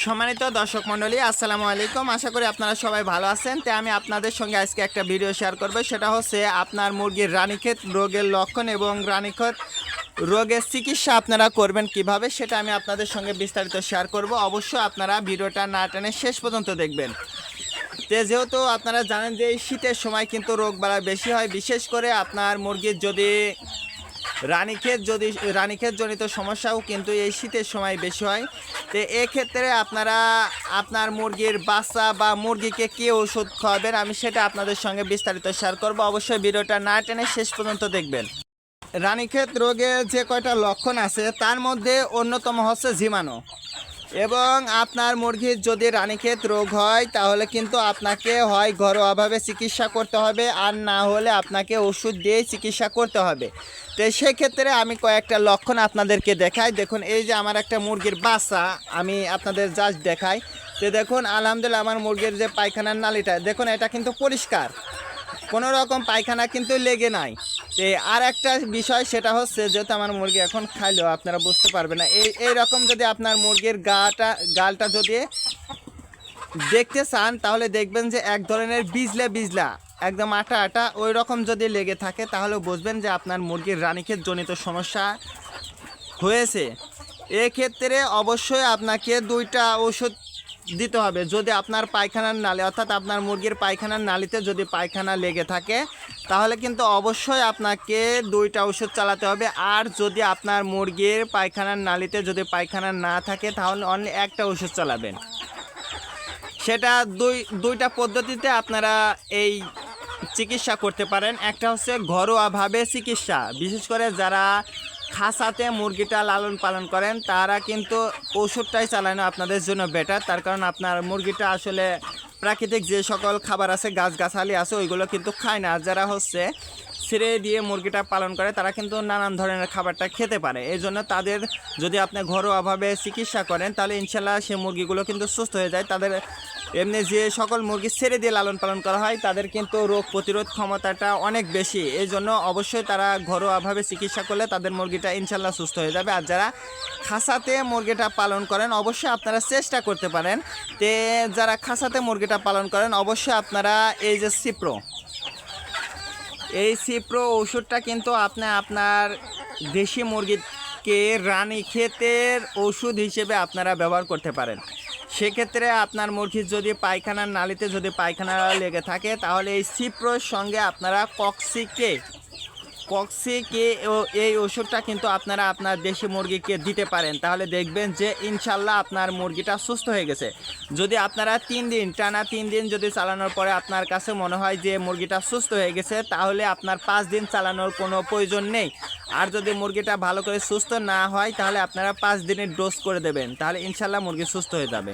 সম্মানিত দর্শক মণ্ডলী, আসসালামু আলাইকুম। আশা করি আপনারা সবাই ভালো আছেন। তো আমি আপনাদের সঙ্গে আজকে একটা ভিডিও শেয়ার করব। সেটা হচ্ছে আপনার মুরগির রানীক্ষেত রোগের লক্ষণ এবং রানীক্ষেত রোগের চিকিৎসা আপনারা করবেন কিভাবে, সেটা আমি আপনাদের সঙ্গে বিস্তারিত শেয়ার করব। অবশ্যই আপনারা ভিডিওটা না টেনে শেষ পর্যন্ত দেখবেন। তো যেহেতু আপনারা জানেন যে এই শীতের সময় কিন্তু রোগ বালাই বেশি হয়, বিশেষ করে আপনার মুরগির যদি রানীক্ষেত জনিত সমস্যাও কিন্তু এই শীতের সময় বেশি হয়। তো এক্ষেত্রে আপনারা আপনার মুরগির বাচ্চা বা মুরগিকে কী ওষুধ খাওয়াবেন আমি সেটা আপনাদের সঙ্গে বিস্তারিত শেয়ার করব। অবশ্যই ভিডিওটা না টেনে শেষ পর্যন্ত দেখবেন। রানীক্ষেত রোগের যে কয়টা লক্ষণ আছে তার মধ্যে অন্যতম হচ্ছে জীবাণু। এবং আপনার মুরগির যদি রানীক্ষেত রোগ হয় তাহলে কিন্তু আপনাকে হয় ঘরোয়াভাবে চিকিৎসা করতে হবে, আর না হলে আপনাকে ওষুধ দিয়ে চিকিৎসা করতে হবে। তো সেক্ষেত্রে আমি কয়েকটা লক্ষণ আপনাদেরকে দেখাই। দেখুন, এই যে আমার একটা মুরগির বাচ্চা আমি আপনাদের জাস্ট দেখাই। তো দেখুন, আলহামদুলিল্লাহ আমার মুরগির যে পায়খানার নালীটা দেখুন, এটা কিন্তু পরিষ্কার, কোনো রকম পায়খানা কিন্তু লেগে নাই। তো আর একটা বিষয় সেটা হচ্ছে, যেহেতু আমার মুরগি এখন খাইলেও আপনারা বুঝতে পারবেন না, এই রকম যদি আপনার মুরগির গালটা যদি দেখতে চান তাহলে দেখবেন যে এক ধরনের বিজলা একদম আটা ওই রকম যদি লেগে থাকে তাহলে বুঝবেন যে আপনার মুরগির রানীক্ষেত জনিত সমস্যা হয়েছে। এক্ষেত্রে অবশ্যই আপনাকে 2টা ওষুধ দিতে হবে। যদি আপনার পায়খানার নালী অর্থাৎ আপনার মুরগির পায়খানার নালীতে যদি পায়খানা লেগে থাকে তাহলে কিন্তু অবশ্যই আপনাকে 2টা ওষুধ চালাতে হবে। আর যদি আপনার মুরগির পায়খানার নালীতে যদি পায়খানা না থাকে তাহলে অনলি একটা ওষুধ চালাবেন। সেটা দুইটা পদ্ধতিতে আপনারা এই চিকিৎসা করতে পারেন। একটা হচ্ছে ঘরোয়াভাবে চিকিৎসা, বিশেষ করে যারা খাঁচাতে মুরগিটা লালন পালন করেন তারা কিন্তু ওষুধটাই চালানো আপনাদের জন্য বেটার। তার কারণ আপনার মুরগিটা আসলে প্রাকৃতিক যে সকল খাবার আছে, গাছগাছালি আছে, ওইগুলো কিন্তু খায় না। যারা হচ্ছে ছেড়ে দিয়ে মুরগিটা পালন করে তারা কিন্তু নানান ধরনের খাবারটা খেতে পারে। এই জন্য তাদের যদি আপনি ঘরোয়াভাবে চিকিৎসা করেন তাহলে ইনশাল্লাহ সে মুরগিগুলো কিন্তু সুস্থ হয়ে যায়। তাদের এমনি যে সকল মুরগি ছেড়ে দিয়ে লালন পালন করা হয় তাদের কিন্তু রোগ প্রতিরোধ ক্ষমতাটা অনেক বেশি। এই জন্য অবশ্যই তারা ঘরোয়াভাবে চিকিৎসা করলে তাদের মুরগিটা ইনশাল্লাহ সুস্থ হয়ে যাবে। আর যারা খাঁচাতে মুরগিটা পালন করেন অবশ্যই আপনারা চেষ্টা করতে পারেন। যারা খাঁচাতে মুরগিটা পালন করেন অবশ্যই আপনারা এই যে সিপ্রো ওষুধটা কিন্তু আপনি আপনার দেশি মুরগিকে রানীক্ষেতের ওষুধ হিসেবে আপনারা ব্যবহার করতে পারেন। সেক্ষেত্রে আপনার মুরগির যদি পায়খানার নালীতে যদি পায়খানা লেগে থাকে তাহলে এই সিপ্রোর সঙ্গে আপনারা কক্সিকে এই ওষুধটা কিন্তু আপনারা আপনার দেশি মুরগিকে দিতে পারেন। তাহলে দেখবেন যে ইনশাল্লাহ আপনার মুরগিটা সুস্থ হয়ে গেছে। যদি আপনারা টানা 3 দিন যদি চালানোর পরে আপনার কাছে মনে হয় যে মুরগিটা সুস্থ হয়ে গেছে তাহলে আপনার 5 দিন চালানোর কোনো প্রয়োজন নেই। আর যদি মুরগিটা ভালো করে সুস্থ না হয় তাহলে আপনারা 5 দিনের ডোজ করে দেবেন, তাহলে ইনশাল্লাহ মুরগি সুস্থ হয়ে যাবে।